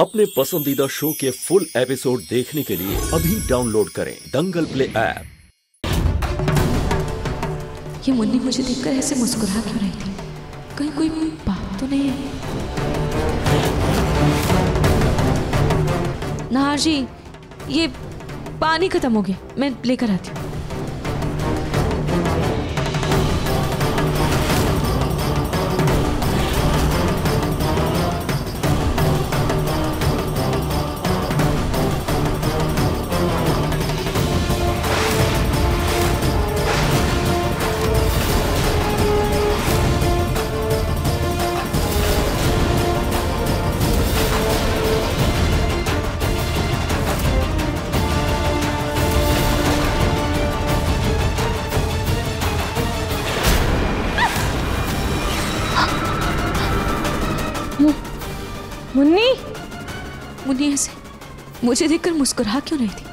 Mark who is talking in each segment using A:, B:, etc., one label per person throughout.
A: अपने पसंदीदा शो के फुल एपिसोड देखने के लिए अभी डाउनलोड करें दंगल प्ले ऐप।
B: ये मुन्नी मुझे देखकर ऐसे मुस्कुरा क्यों रही थी? कहीं कोई बात तो नहीं है? नाहर जी, ये पानी खत्म हो गया, मैं लेकर आती हूँ। मुन्नी, मुन्नी ऐसे मुझे देखकर मुस्कुरा क्यों रही थी?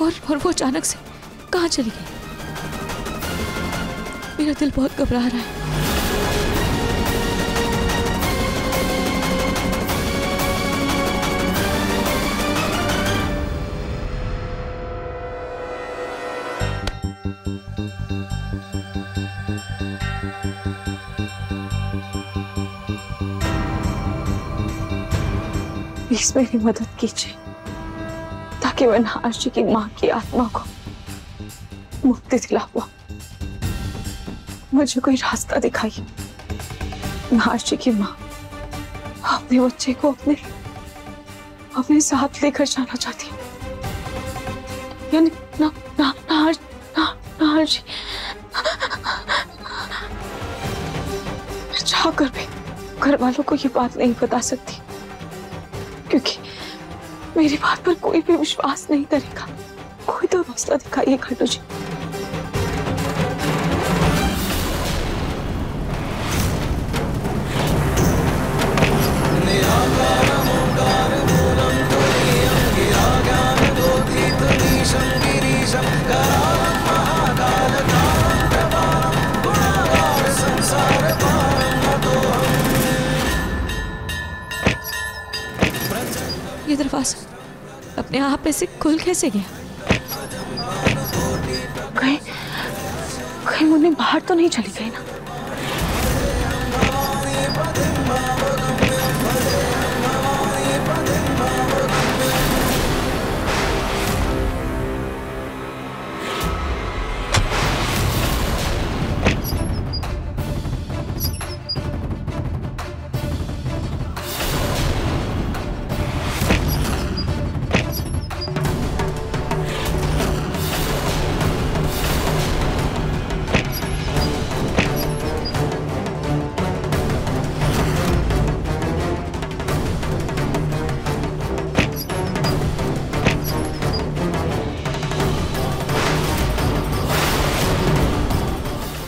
B: और वो अचानक से कहाँ चली गई? मेरा दिल बहुत घबरा रहा है। प्लीज मेरी मदद कीजिए ताकि मैं नाहर जी की माँ की आत्मा को मुक्ति दिला पाऊं। मुझे कोई रास्ता दिखाइए। नाहर जी की माँ अपने बच्चे को अपने साथ लेकर जाना चाहती है। यानी नाहर जी चाहकर भी घर वालों को ये बात नहीं बता सकती क्योंकि मेरी बात पर कोई भी विश्वास नहीं करेगा। कोई तो रास्ता दिखाइए खाटू जी। ये दरवाजा अपने आप ऐसे खुल कैसे गया? कहीं मुन्नी बाहर तो नहीं चली गई ना?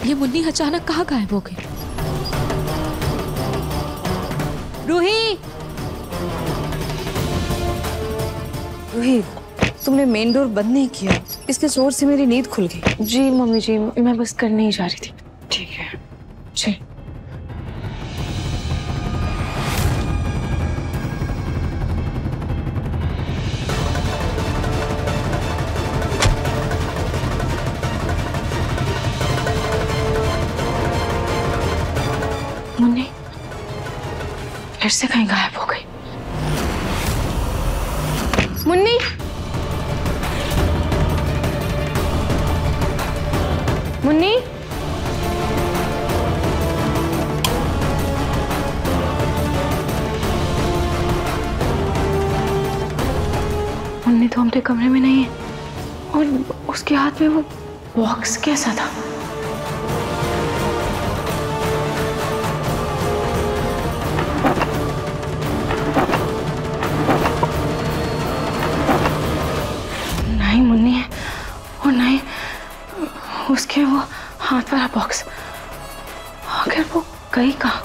B: ये मुन्नी अचानक कहाँ गायब हो गई? रूही,
C: रूही, तुमने मेन डोर बंद नहीं किया, इसके शोर से मेरी नींद खुल गई।
B: जी मम्मी जी, मैं बस करने ही जा रही थी।
C: ठीक है
B: जी। मुन्नी फिर से कहीं गायब हो गई। मुन्नी, मुन्नी, मुन्नी तो हमारे कमरे में नहीं है और उसके हाथ में वो बॉक्स कैसा था? मुन्नी है और नहीं उसके वो हाथ वाला बॉक्स। आखिर वो गई कहाँ?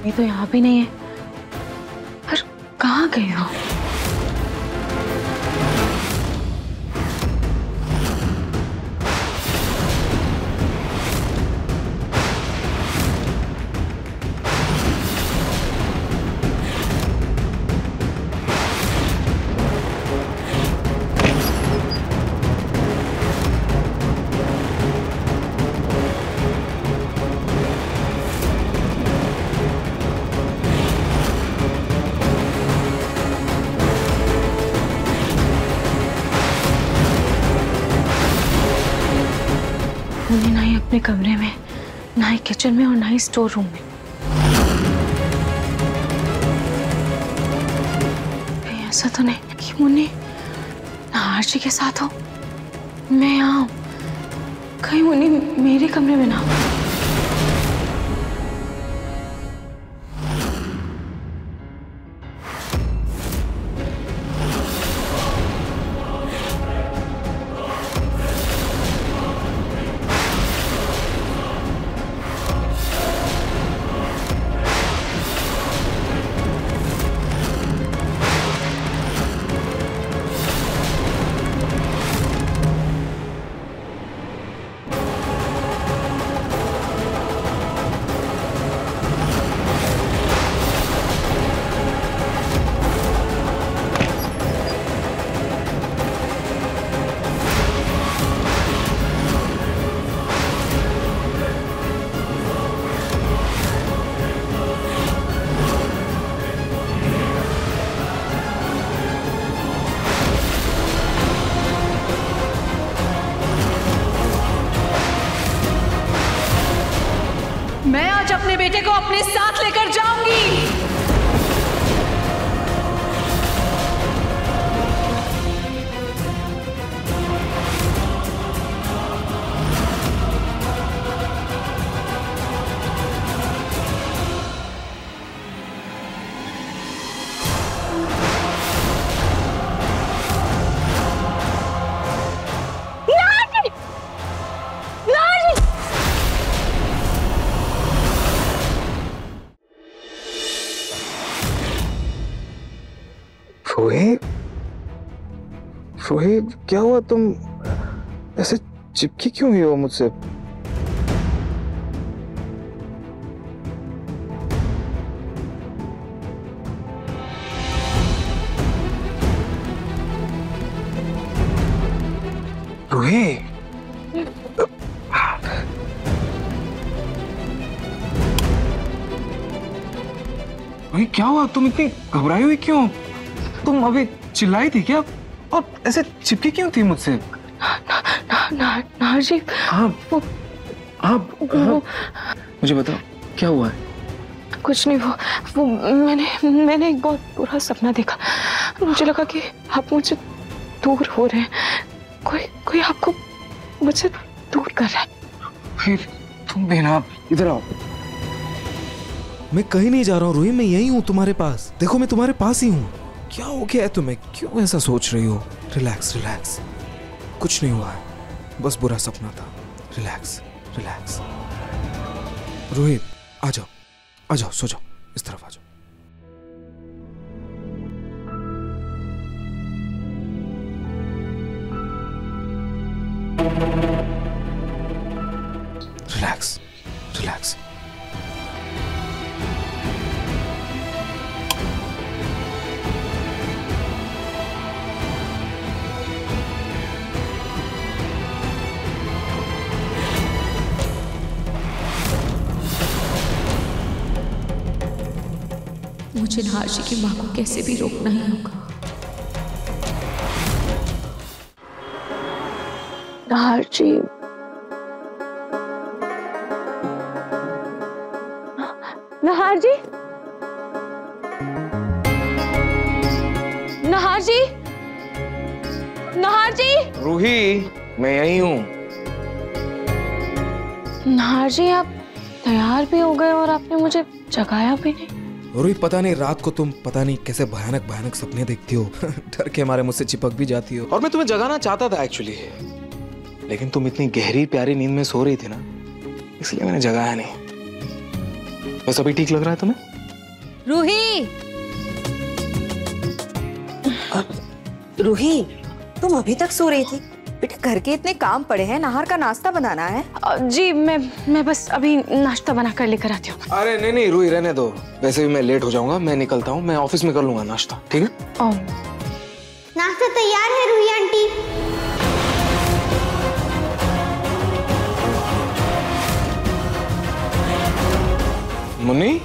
B: ये तो यहाँ भी नहीं है, पर कहाँ गए हो? मुन्नी ना ही अपने कमरे में, ना ही किचन में और ना ही स्टोर रूम में। कहीं ऐसा तो नहीं कि मुन्नी नहार जी के साथ हो, मैं यहाँ हूँ, कहीं मुन्नी मेरे कमरे में ना हो।
C: मैं आज अपने बेटे को अपने साथ लेकर जाऊंगी।
D: रोहित, रोहित क्या हुआ? तुम ऐसे चिपकी क्यों हुई हो मुझसे? रोहित, रोहित क्या हुआ? तुम इतनी घबराई हुई क्यों? तुम अभी चिल्लाई थी क्या? और ऐसे चिपकी क्यों थी मुझसे?
B: नार जी,
D: आप मुझे बताओ क्या हुआ है?
B: कुछ नहीं, वो मैंने एक बहुत बुरा सपना देखा। मुझे लगा कि आप मुझसे दूर हो रहे हैं, कोई आपको मुझसे दूर कर रहा है।
D: फिर तुम भी ना इधर आओ।
E: मैं कहीं नहीं जा रहा हूँ रोहित, मैं यही हूँ तुम्हारे पास। देखो मैं तुम्हारे पास ही हूँ। क्या हो गया है तुम्हें? क्यों ऐसा सोच रही हो? रिलैक्स रिलैक्स, कुछ नहीं हुआ है, बस बुरा सपना था। Relax relax. रोहित आ जाओ, सो जाओ, इस तरफ आ जाओ। Relax relax.
B: मुझे नहार जी की माँ को कैसे भी रोकना ही होगा। नहार जी, नहार जी, नहार जी, नहार जी।
D: रूही, मैं यही हूँ।
B: नहार जी, आप तैयार भी हो गए और आपने मुझे जगाया भी नहीं।
E: रोहित पता नहीं रात को तुम पता नहीं कैसे भयानक भयानक सपने देखती हो। डर के हमारे मुझसे चिपक भी जाती हो।
D: और मैं तुम्हें जगाना चाहता था एक्चुअली, लेकिन तुम इतनी गहरी प्यारी नींद में सो रही थी ना, इसलिए मैंने जगाया नहीं। बस अभी ठीक लग रहा है तुम्हें?
C: रूही,
F: रूही, तुम अभी तक सो रही थी? बेटा घर के इतने काम पड़े हैं, नाहर का नाश्ता बनाना है।
B: जी मैं बस अभी नाश्ता बना कर लेकर आती हूँ।
E: अरे नहीं नहीं रूही, रहने दो, वैसे भी मैं लेट हो जाऊंगा, मैं निकलता हूँ, मैं ऑफिस में कर लूंगा नाश्ता, ठीक है?
G: नाश्ता तैयार है रूही आंटी।
E: मुन्नी,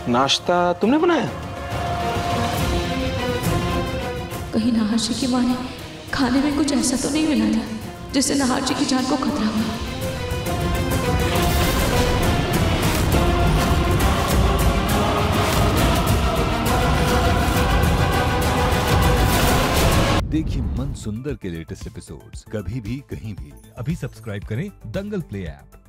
E: नाश्ता तुमने बनाया?
H: कहीं नाहर जी की माँ ने खाने में कुछ ऐसा तो नहीं मिला था जिससे नाहर जी की जान को खतरा हो।
I: देखिए मन सुंदर के लेटेस्ट एपिसोड्स कभी भी कहीं भी। अभी सब्सक्राइब करें दंगल प्ले ऐप।